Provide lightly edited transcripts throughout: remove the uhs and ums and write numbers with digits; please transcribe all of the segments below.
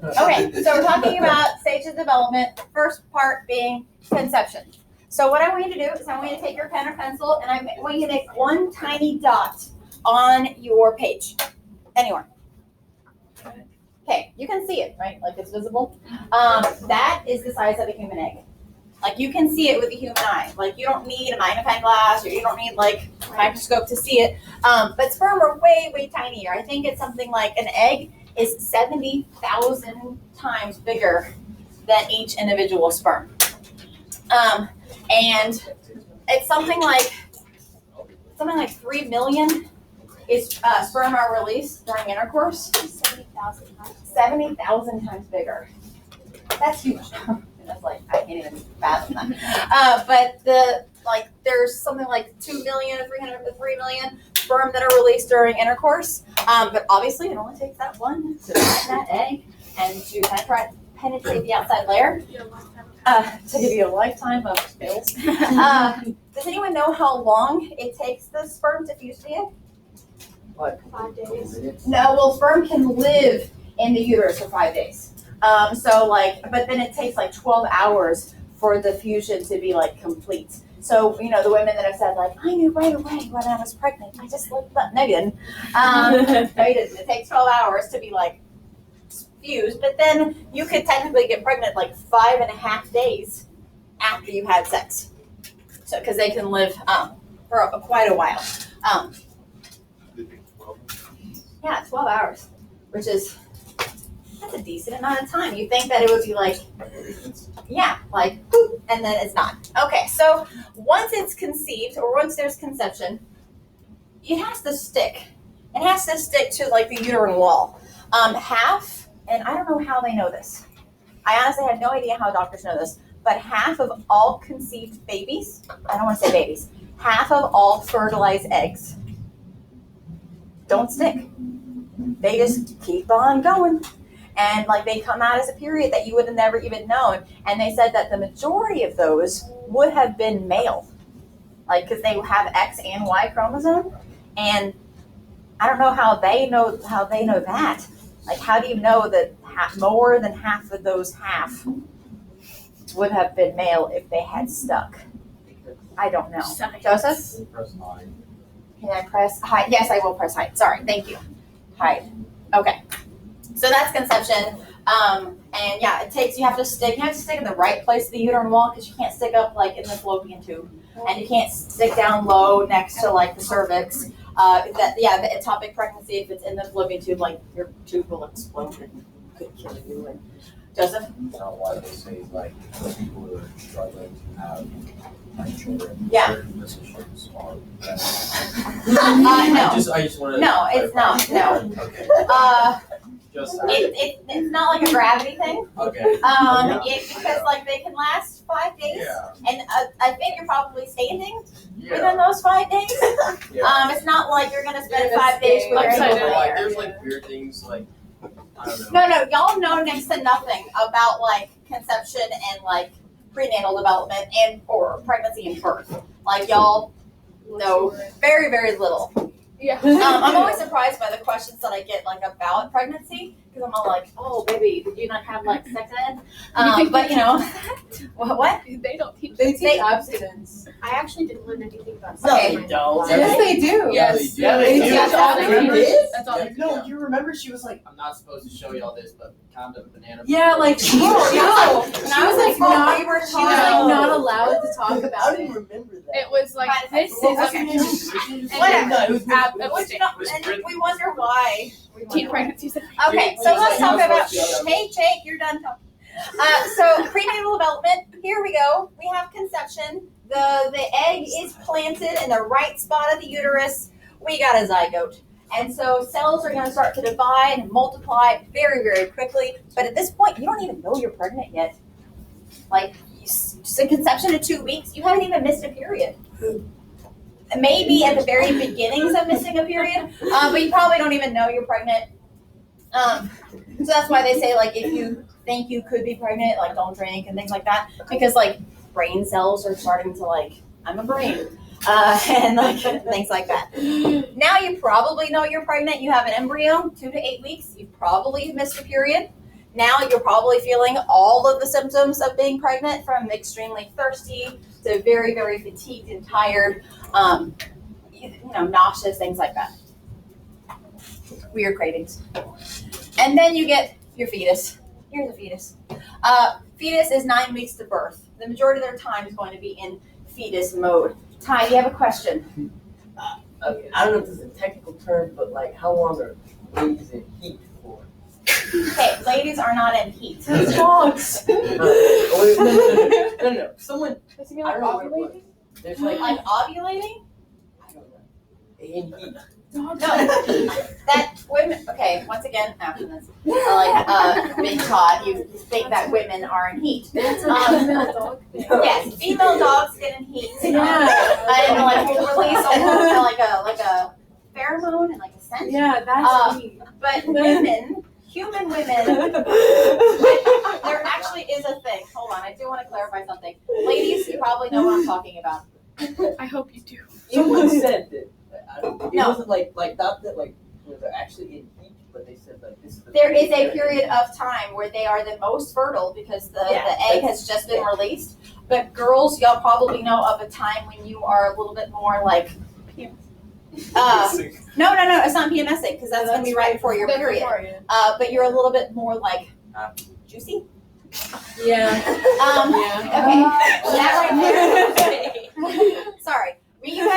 Okay, so we're talking about stages of development. First part being conception. So what I want you to do is I want you to take your pen or pencil and I want you to make one tiny dot on your page, anywhere. Okay, you can see it, right? Like it's visible. That is the size of a human egg. Like you can see it with the human eye. Like you don't need a magnifying glass or you don't need like a microscope to see it. But sperm are way, way tinier. I think it's something like an egg is 70,000 times bigger than each individual sperm. And it's something like 3 million is sperm are released during intercourse. 70,000 times bigger. That's huge. That's like I can't even fathom that. But there's something like 2 million, 300 to 3 million sperm that are released during intercourse. But obviously, it only takes that one to find that egg and to penetrate the outside layer. To give you a lifetime of skills. Does anyone know how long it takes the sperm to fuse the egg? What? 5 days. No, well, sperm can live in the uterus for 5 days. But then it takes like 12 hours for the fusion to be like complete. So, the women that have said like, I knew right away when I was pregnant. I just looked up. No, you didn't. No, you didn't. It takes 12 hours to be like fused, but then you could technically get pregnant like 5.5 days after you've had sex. So, because they can live for quite a while. Yeah, 12 hours, which is, that's a decent amount of time. You think that it would be like, yeah, like, boop, and then it's not. Okay, so once it's conceived, or once there's conception, it has to stick. It has to stick to like the uterine wall. And I don't know how they know this. I honestly have no idea how doctors know this, but half of all conceived babies, I don't want to say babies, half of all fertilized eggs don't stick. They just keep on going. And like they come out as a period that you would have never even known. And they said that the majority of those would have been male. Like, because they have X and Y chromosome. And I don't know how they know that. Like, how do you know that more than half of those half would have been male if they had stuck? I don't know. Joseph? Can I press hide? Yes, I will press hide. Sorry, thank you. Hide. Okay. So that's conception. And yeah, you have to stick in the right place of the uterine wall because you can't stick up like in the fallopian tube. And you can't stick down low next to like the cervix. The ectopic pregnancy, if it's in the fallopian tube, like your tube will explode and could kill you. And Joseph? That's not why they say like people who are struggling to have children. Yeah. Certain positions are best. No. I just wanted to No, it's not. No. Okay. Just It's not like a gravity thing. okay. Because like they can last 5 days. Yeah. And I think you're probably standing within Yeah. those 5 days. Yeah. It's not like you're gonna spend 5 days with your Upside ankle down. Like, there. there's like weird things like I don't know. No, y'all know next to nothing about like conception and like prenatal development and or pregnancy and birth. Like y'all know very, very little. Yeah. I'm always surprised by the questions that I get like about pregnancy because I'm all like, oh baby, did you not have like sex ed? But what? They don't teach. They teach They- abstinence. I actually didn't learn anything about No, sex. they don't. Yes, they do. Yes. Yeah, they do. do. That's all they Remember? teach. Did? That's all they teach. No, you remember she was like, I'm not supposed to show y'all this, but condom banana. Yeah, like she was like not. we were She was like taught- not allowed to talk I about don't it. even remember that. It was like Right. this What is was her okay. name? Whatever. No, it was And we wonder why. Teen pregnancies. Okay, so let's talk about. Hey, Jake, you're done talking. So prenatal development. Here we go. We have conception. The egg is planted in the right spot of the uterus. We got a zygote, and so cells are going to start to divide and multiply very, very quickly. But at this point, you don't even know you're pregnant yet. Like, so conception in 2 weeks, you haven't even missed a period. Maybe at the very beginnings of missing a period, but you probably don't even know you're pregnant. So that's why they say, like, if you think you could be pregnant, like, don't drink and things like that, because, like, brain cells are starting to, like, I'm a brain, and, like, things like that. Now you probably know you're pregnant. You have an embryo, 2 to 8 weeks. You probably missed a period. Now you're probably feeling all of the symptoms of being pregnant, from extremely thirsty to very, very fatigued and tired, nauseous, things like that. Weird cravings. And then you get your fetus. Here's a fetus. Fetus is 9 weeks to birth. The majority of their time is going to be in fetus mode. Ty, do you have a question? Okay, I don't know if this is a technical term, but like, how long are ladies in heat for? Okay, ladies are not in heat. That's dogs. No. Someone, Is I he don't like know what it was. ovulating? There's like, Like ovulating? I don't know. In heat. Dogs. No, that women. Okay, once again, after this, Big Todd, you think that women are in heat. That's a female dog thing. Yes, female dogs get in heat. Yeah. And like will release a hormone, like a pheromone and like a scent. Yeah, that's neat. But women, human women, there actually is a thing. Hold on, I do want to clarify something. Ladies, you probably know what I'm talking about. I hope you do. Someone said that. It No. wasn't like not that like they're actually in heat, but they said like this is the There is a period of time where they are the most fertile because the egg has just been released. But girls, y'all probably know of a time when you are a little bit more like, no, it's not PMSing because that's going to be right before your period. But you're a little bit more like juicy. Yeah. Okay, that right there. Sorry. But you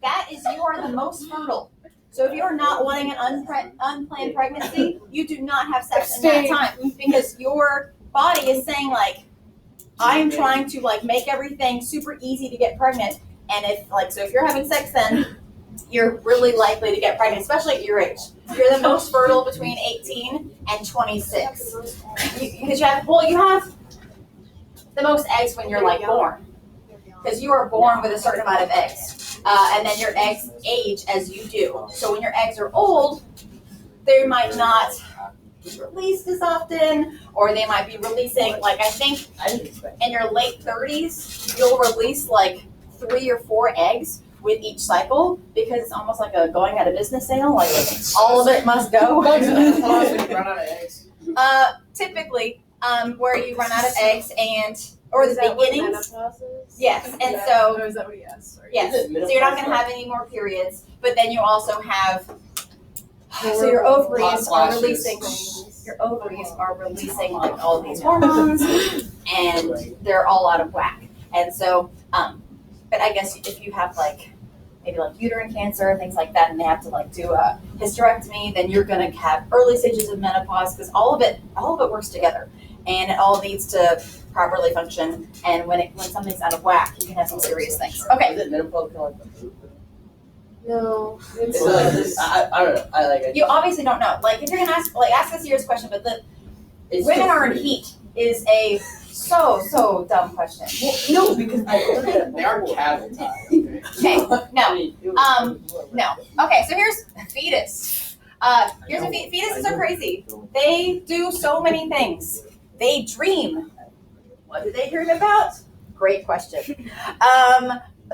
guys, you are the most fertile. So if you're not wanting an unplanned pregnancy, you do not have sex in that time because your body is saying like, I'm trying to like make everything super easy to get pregnant. And if you're having sex, then you're really likely to get pregnant, especially at your age. You're the most fertile between 18 and 26. Because you have the most eggs when you're like born. Because you are born with a certain amount of eggs. And then your eggs age as you do. So when your eggs are old, they might not be released as often, or they might be releasing, like I think in your late 30s, you'll release like 3 or 4 eggs with each cycle because it's almost like a going out of business sale. Like all of it must go. Run out of eggs. Typically, where you run out of eggs or the beginnings. Yes, and so Oh, is that what he asked? Sorry. yes, so you're not going to have any more periods, but then you also have. So your ovaries are releasing. Your ovaries are releasing like all of these hormones, and they're all out of whack. And so, but I guess if you have like maybe like uterine cancer and things like that, and they have to like do a hysterectomy, then you're going to have early stages of menopause because all of it works together, and it all needs to properly function. And when something's out of whack, you can have some serious things. Okay. Is it menopause kind of like the No. It's like this. I don't know. I like it. You obviously don't know. Like if you're gonna ask a serious question, but It's women still are in free. heat is a so dumb question. No, because I looked at it They are before. cattle, Ty, okay? Okay, I no. mean, it was- No. Okay, so here's fetus. Here's fetuses are crazy. They do so many things. They dream. What do they dream about? Great question.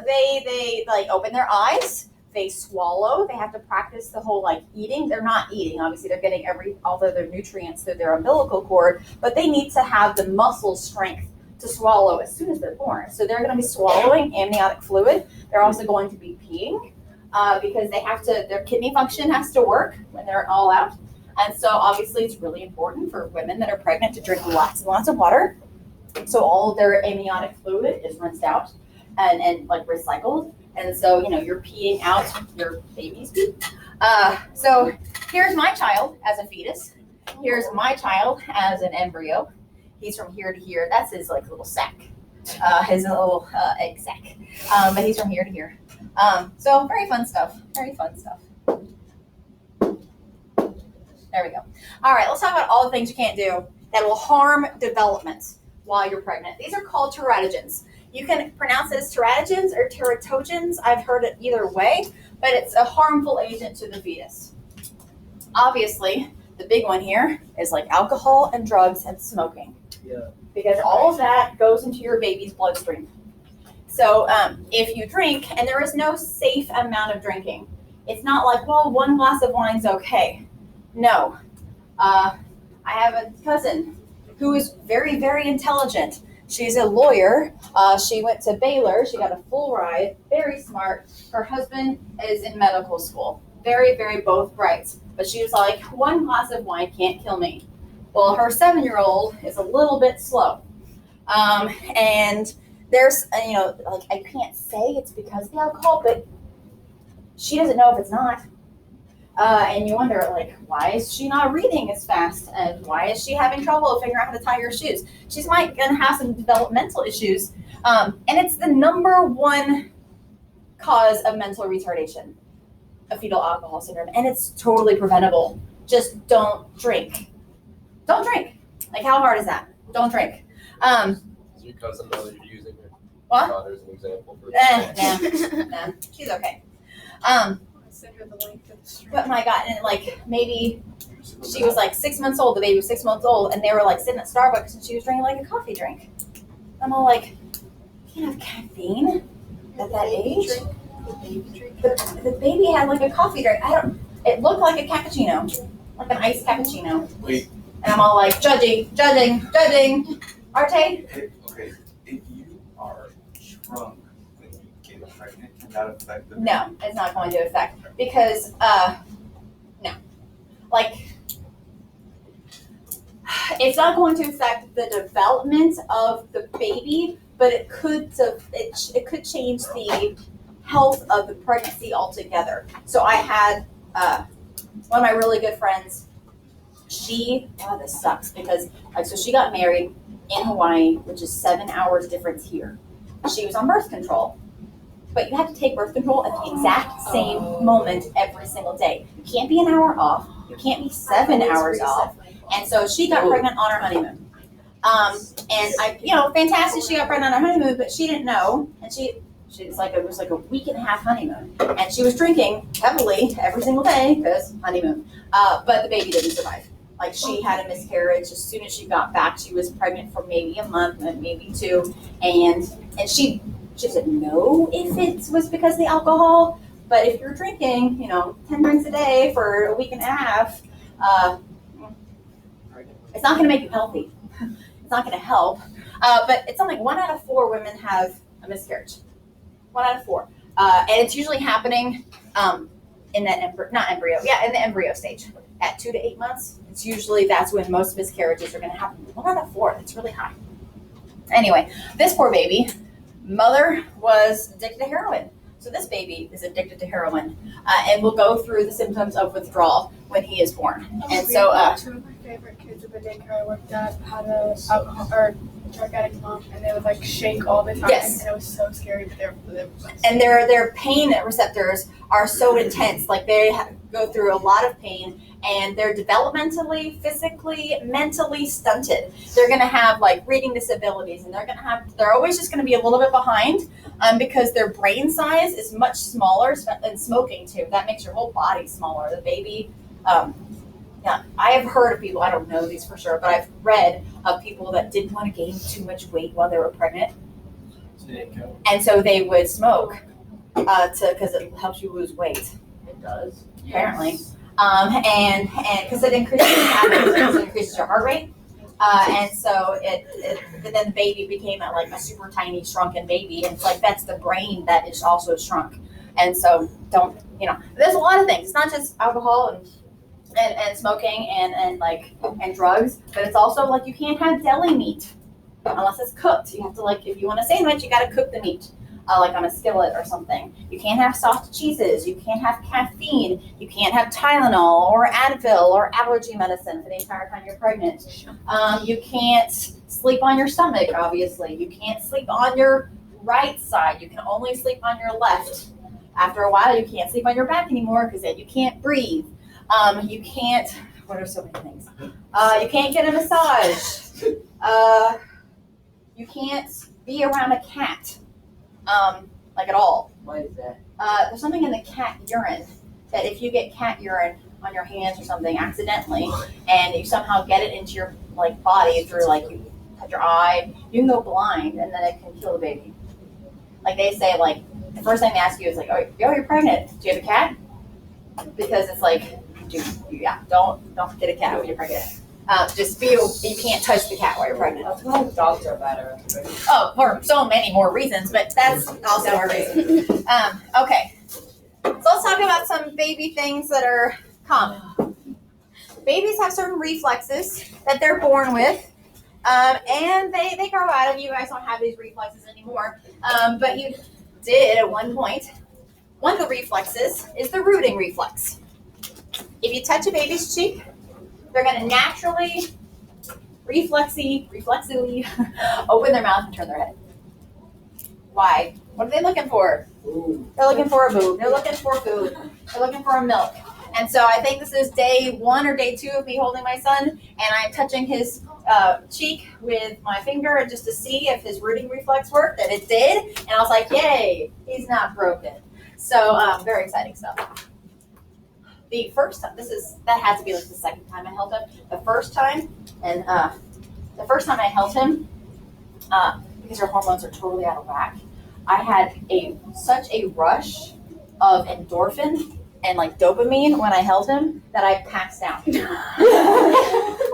They like open their eyes. They swallow. They have to practice the whole like eating. They're not eating. Obviously, they're getting all of their nutrients through their umbilical cord, but they need to have the muscle strength to swallow as soon as they're born. So they're going to be swallowing amniotic fluid. They're also going to be peeing because their kidney function has to work when they're all out. And so obviously it's really important for women that are pregnant to drink lots and lots of water. So all of their amniotic fluid is rinsed out and like recycled. And so, you're peeing out your baby's pee. So here's my child as a fetus. Here's my child as an embryo. He's from here to here. That's his like little sac, his little egg sac. But he's from here to here. So very fun stuff. Very fun stuff. There we go. All right, let's talk about all the things you can't do that will harm development while you're pregnant. These are called teratogens. You can pronounce it as teratogens or teratogens. I've heard it either way, but it's a harmful agent to the fetus. Obviously, the big one here is like alcohol and drugs and smoking. Yeah. Because all of that goes into your baby's bloodstream. So if you drink, and there is no safe amount of drinking, it's not like, well, 1 glass of wine's okay. No. I have a cousin who is very, very intelligent. She's a lawyer. She went to Baylor. She got a full ride. Very smart. Her husband is in medical school. Very, very both bright. But she was like, one glass of wine can't kill me. Well, her 7-year-old is a little bit slow. And there's, like I can't say it's because of the alcohol, but she doesn't know if it's not. And you wonder, like, why is she not reading as fast? And why is she having trouble figuring out how to tie her shoes? She's might gonna have some developmental issues. And it's the number one cause of mental retardation, of fetal alcohol syndrome. And it's totally preventable. Just don't drink. Don't drink. Like, how hard is that? Don't drink. Does your cousin know that you're using her What? daughter as an example for Nah, she's okay. Send her the link to the stream. But my God, and like maybe she was like 6 months old, the baby was 6 months old, and they were like sitting at Starbucks and she was drinking like a coffee drink. I'm all like, you can't have caffeine at that age? The baby had like a coffee drink. It looked like a cappuccino, like an iced cappuccino. Wait. And I'm all like, judging. Arte? Okay, if you are drunk when you get pregnant, can that affect the No, it's not going to affect because no. Like it's not going to affect the development of the baby, but it could change the health of the pregnancy altogether. So I had one of my really good friends, this sucks because so she got married in Hawaii, which is 7 hours difference here. She was on birth control, but you have to take birth control at the exact same moment every single day. You can't be an hour off. You can't be 7 hours off. And so she got pregnant on her honeymoon. And fantastic, she got pregnant on her honeymoon, but she didn't know. And it was like a week and a half honeymoon. And she was drinking heavily every single day because honeymoon. But the baby didn't survive. Like she had a miscarriage as soon as she got back. She was pregnant for maybe a month, maybe 2. And she doesn't know if it was because of the alcohol. But if you're drinking, 10 drinks a day for a week and a half, it's not going to make you healthy. It's not going to help. But it's something 1 out of 4 women have a miscarriage. 1 out of 4. And it's usually happening in that in the embryo stage. At 2 to 8 months, that's when most miscarriages are going to happen. 1 out of 4, that's really high. Anyway, this poor baby, mother was addicted to heroin. So this baby is addicted to heroin and will go through the symptoms of withdrawal when he is born. And so, two of my favorite kids at the daycare I worked at had a alcohol or drug addict mom, and they would like shake all the time. Yes. And it was so scary, but they were and their pain receptors are so intense, like they go through a lot of pain, and they're developmentally, physically, mentally stunted. They're going to have like reading disabilities, and they're always just going to be a little bit behind because their brain size is much smaller, and smoking too. That makes your whole body smaller. The baby, I have heard of people, I don't know these for sure, but I've read of people that didn't want to gain too much weight while they were pregnant. And so they would smoke because it helps you lose weight. It does. Apparently. And because it increases it increases your heart rate. And so then the baby became like a super tiny shrunken baby. And it's like, that's the brain that is also shrunk. And so there's a lot of things. It's not just alcohol and smoking and drugs, but it's also like you can't have deli meat unless it's cooked. You have to if you want a sandwich, you got to cook the meat. Like on a skillet or something. You can't have soft cheeses. You can't have caffeine. You can't have Tylenol or Advil or allergy medicine for the entire time you're pregnant. You can't sleep on your stomach, obviously. You can't sleep on your right side. You can only sleep on your left. After a while, you can't sleep on your back anymore because then you can't breathe. You can't, what are so many things? You can't get a massage. You can't be around a cat. At all. Why is that? There's something in the cat urine that if you get cat urine on your hands or something accidentally, and you somehow get it into your body through you touch your eye, you can go blind, and then it can kill the baby. They say the first thing they ask you is oh, you're pregnant. Do you have a cat? Because it's don't get a cat when you're pregnant. Just feel you can't touch the cat while you're pregnant. That's why dogs are better. Oh, for so many more reasons, but that's also a reason. Okay, so let's talk about some baby things that are common. Babies have certain reflexes that they're born with, and they grow out of you. Guys don't have these reflexes anymore, but you did at one point. One of the reflexes is the rooting reflex. If you touch a baby's cheek, they're going to naturally, reflexively open their mouth and turn their head. Why? What are they looking for? They're looking for a boob. They're looking for food. They're looking for a milk. And so I think this is day 1 or day 2 of me holding my son, and I'm touching his cheek with my finger just to see if his rooting reflex worked, and it did. And I was like, yay, he's not broken. So very exciting stuff. The first time, that had to be like the second time I held him. The first time I held him, because your hormones are totally out of whack, I had such a rush of endorphin and like dopamine when I held him that I passed out.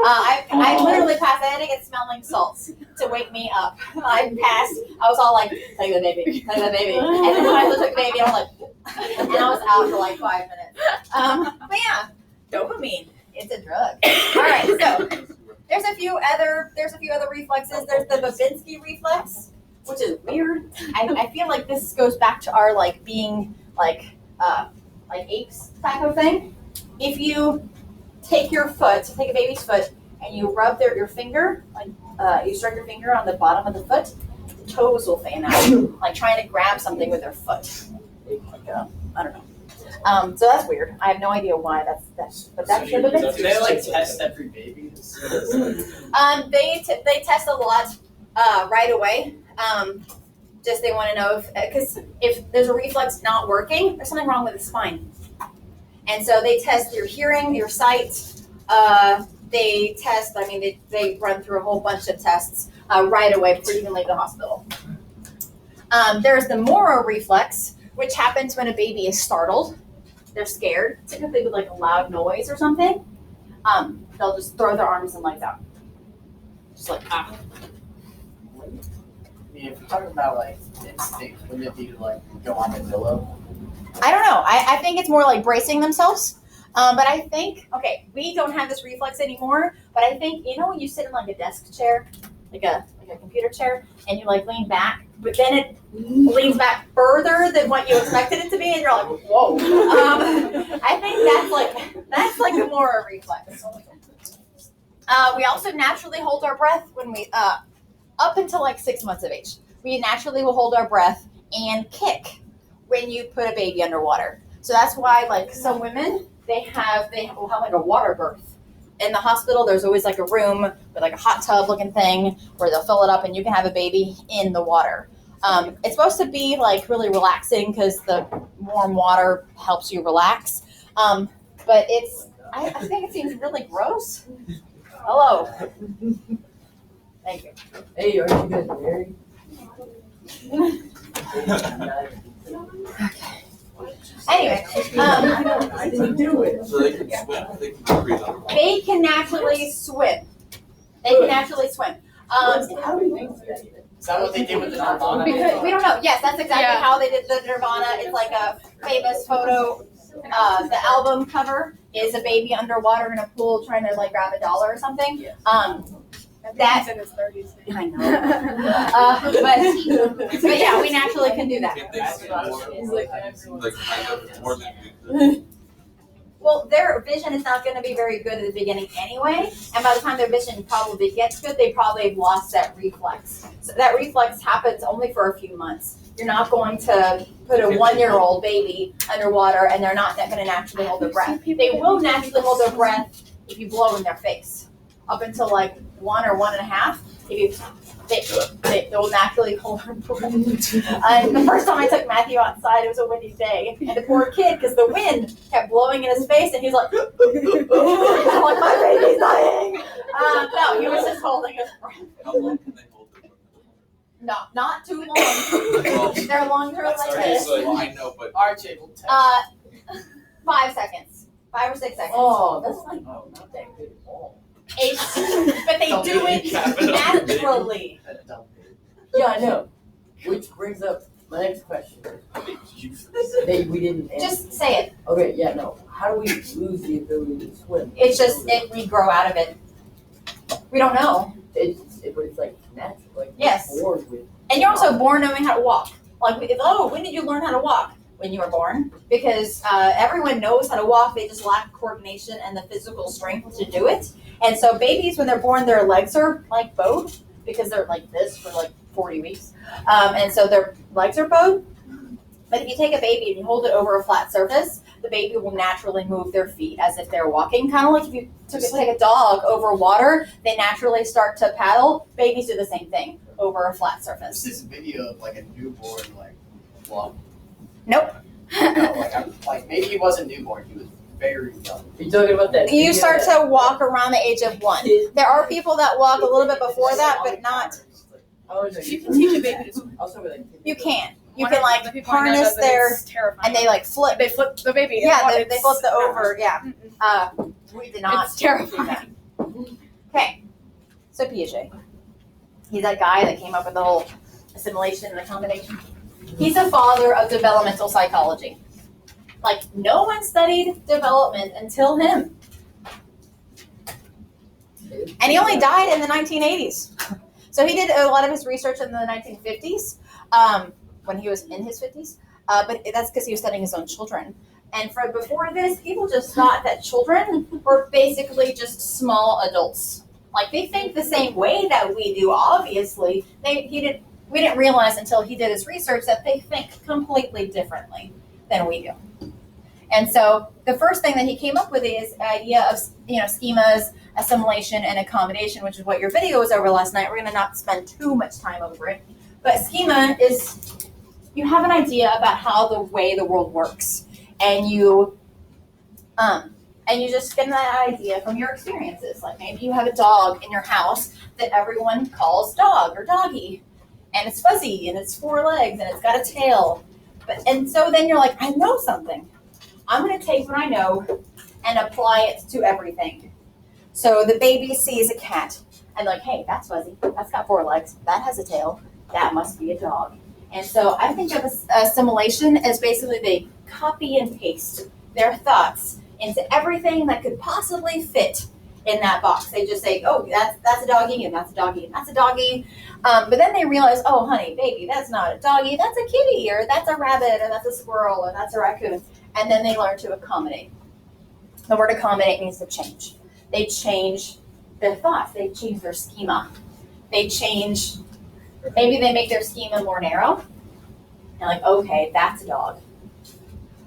I literally passed. I had to get smelling salts to wake me up. I passed. I was all like, "Take the baby, take the baby," and then when I took the baby, I was like, and I was out for like 5 minutes. But yeah, dopamine. It's a drug. All right, so there's a few other reflexes. There's the Babinski reflex, which is weird. I feel like this goes back to our like being like apes type of thing. If you take a baby's foot, and you rub your finger, like you strike your finger on the bottom of the foot, the toes will fan out, like trying to grab something with their foot. Like, I don't know. So that's weird. I have no idea why that's but that's the Babinski. Do they like test every baby? They test a lot right away. Just they want to know because if there's a reflex not working, there's something wrong with the spine. And so they test your hearing, your sight. They test. I mean, they run through a whole bunch of tests right away before you even leave the hospital. There's the Moro reflex, which happens when a baby is startled. They're scared, typically with like a loud noise or something. They'll just throw their arms and legs out, just like ah. I mean, if you're talking about like instinct, wouldn't it be to like go on the pillow? I don't know. I think it's more like bracing themselves. But I think, okay, we don't have this reflex anymore, but I think, when you sit in like a desk chair, like a computer chair, and you like lean back, but then it leans back further than what you expected it to be, and you're like, whoa. I think that's like a more reflex. We also naturally hold our breath when we, up until like 6 months of age. We naturally will hold our breath and kick when you put a baby underwater. So that's why like some women, they will have like a water birth. In the hospital, there's always like a room with like a hot tub looking thing where they'll fill it up and you can have a baby in the water. It's supposed to be like really relaxing because the warm water helps you relax. But I think it seems really gross. Hello. Thank you. Hey, are you guys married? Anyway, I didn't do it. So they can swim, they can breathe on. they can naturally swim. They can naturally swim. How do you think that? Is that what they did with the Nirvana? Because we don't know. Yes, that's exactly Yeah. how they did the Nirvana. It's like a famous photo. The album cover is a baby underwater in a pool trying to like grab a dollar or something. That's in his 30s. I know. But yeah, we naturally can do that. Can't they see more? Like kind of more than Well, their vision is not going to be very good at the beginning anyway, and by the time their vision probably gets good, they probably have lost that reflex. So that reflex happens only for a few months. You're not going to put a 1-year-old baby underwater, and they're not going to naturally hold their breath. They will naturally hold their breath if you blow in their face. Up until like 1 or 1.5, they will naturally hold their breath. And the first time I took Matthew outside, it was a windy day, and the poor kid, because the wind kept blowing in his face, and he's like, I'm like, my baby's dying. No, he was just holding his breath. how long can they hold their breath? No, not too long. They're longer like this. Well, I know, but Archie will test. 5 seconds, 5 or 6 seconds. Oh, that's like not that good at all. but they do it naturally. Yeah, I know. Which brings up my next question. That we didn't answer. Just say it. Okay, yeah, no. How do we lose the ability to swim? It's just we grow out of it. We don't know. But it's like natural. Like Yes. we're born with. And you're also born knowing how to walk. Like, when did you learn how to walk? When you were born. Because everyone knows how to walk, they just lack coordination and the physical strength to do it. And so babies, when they're born, their legs are like bowed because they're like this for like 40 weeks. And so their legs are bowed. But if you take a baby and you hold it over a flat surface, the baby will naturally move their feet as if they're walking. Kind of like if you take a dog over water, they naturally start to paddle. Babies do the same thing over a flat surface. This is a video of like a newborn walk. Nope. No, like maybe he wasn't newborn. He was very young. Are you talking about that? You start to walk around the age of 1. There are people that walk a little bit before that, but not. Oh, no, You can teach a baby to swim. Also, like, You can. You One can of the like people I know harness does it, their, it's terrifying. and they like flip. They flip the baby. Yeah, It's- they flip the over. Yeah. Mm-mm. We did not. It's terrifying. Okay. So Piaget. He's that guy that came up with the whole assimilation and accommodation. He's a father of developmental psychology. Like, no one studied development until him. And he only died in the 1980s. So he did a lot of his research in the 1950s, when he was in his 50s. But that's because he was studying his own children. And before this, people just thought that children were basically just small adults. Like, they think the same way that we do, obviously. We didn't realize until he did his research that they think completely differently than we do. And so the first thing that he came up with is the idea of, schemas, assimilation, and accommodation, which is what your video was over last night. We're going to not spend too much time over it. But schema is, you have an idea about how the way the world works. And you just get that idea from your experiences. Like, maybe you have a dog in your house that everyone calls dog or doggy. And it's fuzzy, and it's 4 legs, and it's got a tail. And so then you're like, I know something. I'm going to take what I know and apply it to everything. So the baby sees a cat, and like, hey, that's fuzzy. That's got 4 legs. That has a tail. That must be a dog. And so I think of assimilation as basically they copy and paste their thoughts into everything that could possibly fit in that box. They just say, oh, that's a doggy, and that's a doggy, and that's a doggy. But then they realize, oh, honey, baby, that's not a doggy, that's a kitty, or that's a rabbit, or that's a squirrel, or that's a raccoon. And then they learn to accommodate. The word accommodate means to change. They change their thoughts. They change their schema. Maybe they make their schema more narrow. And like, okay, that's a dog.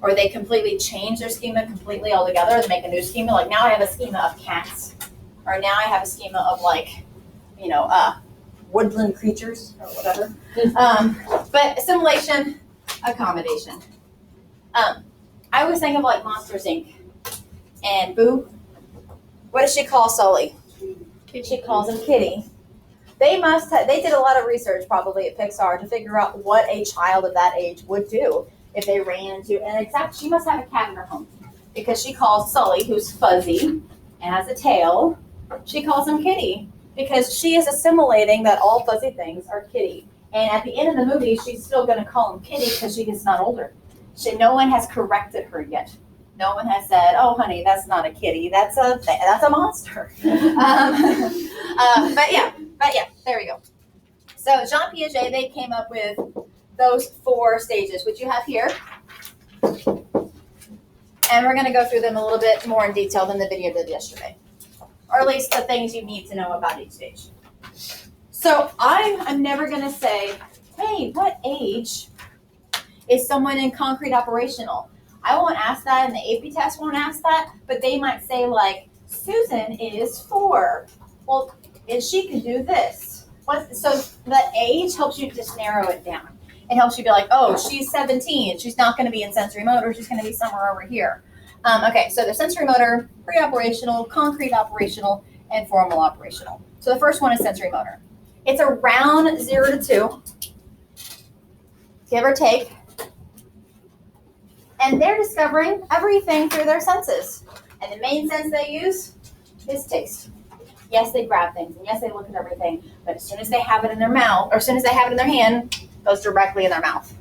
Or they completely change their schema completely altogether and make a new schema. Like, now I have a schema of cats. Or now I have a schema of woodland creatures or whatever. But assimilation, accommodation. I always think of like Monsters Inc. And Boo. What does she call Sully? She calls him Kitty. They did a lot of research probably at Pixar to figure out what a child of that age would do if they ran into, and she must have a cat in her home because she calls Sully, who's fuzzy and has a tail, she calls him Kitty because she is assimilating that all fuzzy things are kitty. And at the end of the movie, she's still going to call him Kitty because she gets not older. No one has corrected her yet. No one has said, "Oh, honey, that's not a kitty. That's a monster." But yeah, there we go. So Jean Piaget, they came up with those 4 stages, which you have here, and we're going to go through them a little bit more in detail than the video did yesterday, or at least the things you need to know about each stage. So I'm never going to say, "Hey, what age is someone in concrete operational?" I won't ask that, and the AP test won't ask that, but they might say, like, Susan is 4. Well, and she can do this. So the age helps you just narrow it down. It helps you be like, oh, she's 17. She's not going to be in sensorimotor. She's going to be somewhere over here. Okay, so there's sensorimotor, pre-operational, concrete operational, and formal operational. So the first one is sensorimotor. It's around 0 to 2, give or take. And they're discovering everything through their senses. And the main sense they use is taste. Yes, they grab things, and yes, they look at everything, but as soon as they have it in their mouth, or as soon as they have it in their hand, it goes directly in their mouth.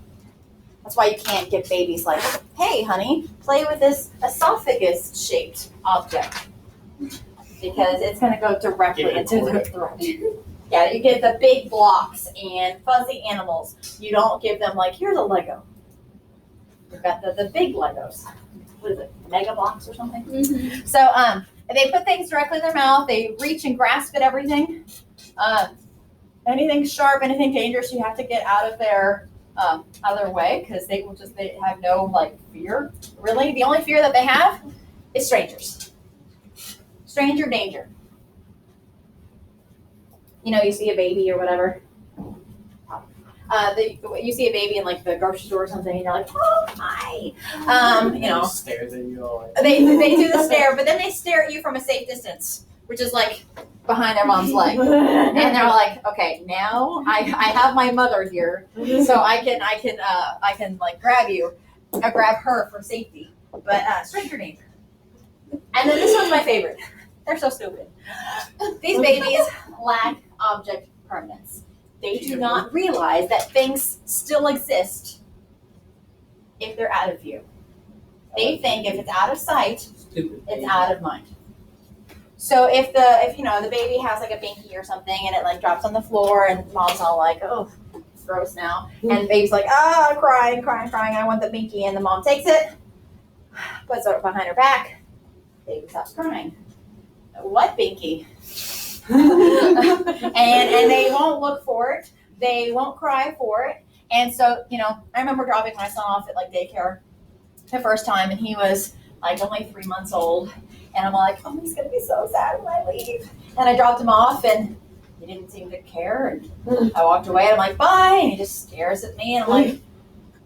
That's why you can't give babies like, hey, honey, play with this esophagus-shaped object. Because it's going to go directly into their throat. Yeah, you give the big blocks and fuzzy animals. You don't give them like, here's a Lego. You've got the big Legos. What is it, Mega Blocks or something? Mm-hmm. So they put things directly in their mouth. They reach and grasp at everything. Anything sharp, anything dangerous, you have to get out of their way because they have no like fear. Really, the only fear that they have is strangers. Stranger danger. You know, you see a baby or whatever. You see a baby in like the grocery store or something, and you're like, oh hi. You know, Stares at you all. they do the stare, but then they stare at you from a safe distance, which is like behind their mom's leg, and they're like, okay, now I have my mother here, so I can like grab you, or grab her for safety. But stranger danger. And then this one's my favorite. They're so stupid. These babies lack object permanence. They do not realize that things still exist if they're out of view. They think if it's out of sight, it's out of mind. So if the baby has like a binky or something and it like drops on the floor and mom's all like, oh, it's gross now. And baby's like, crying, I want the binky. And the mom takes it, puts it behind her back, baby stops crying. What binky? and they won't look for it. They won't cry for it. And so, I remember dropping my son off at like daycare the first time, and he was like only 3 months old. And I'm like, oh, he's gonna be so sad when I leave. And I dropped him off, and he didn't seem to care. And I walked away, and I'm like, bye. And he just stares at me, and I'm like,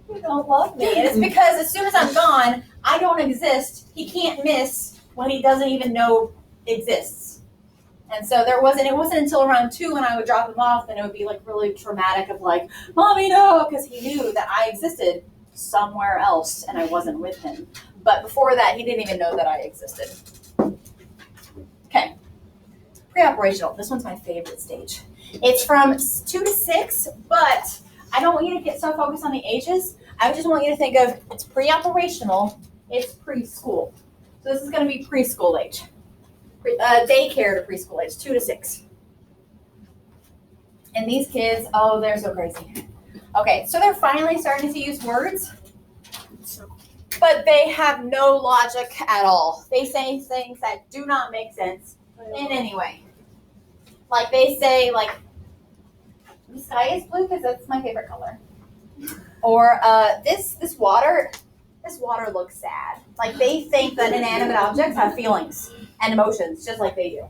you don't love me. And it's because as soon as I'm gone, I don't exist. He can't miss what he doesn't even know exists. And so it wasn't until around 2 when I would drop him off, and it would be like really traumatic of like, mommy, no, because he knew that I existed somewhere else and I wasn't with him. But before that, he didn't even know that I existed. Okay. Preoperational. This one's my favorite stage. It's from 2 to 6, but I don't want you to get so focused on the ages. I just want you to think of it's preoperational, it's preschool. So this is going to be preschool age. Daycare to preschool age, 2 to 6. And these kids, oh, they're so crazy. Okay, so they're finally starting to use words, but they have no logic at all. They say things that do not make sense in any way. Like they say, like, the sky is blue because that's my favorite color. Or this water looks sad. Like they think that inanimate objects have feelings and emotions just like they do.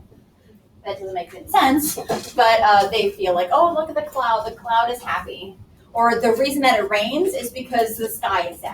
That doesn't make any sense, but they feel like, oh, look at the cloud is happy. Or the reason that it rains is because the sky is sad.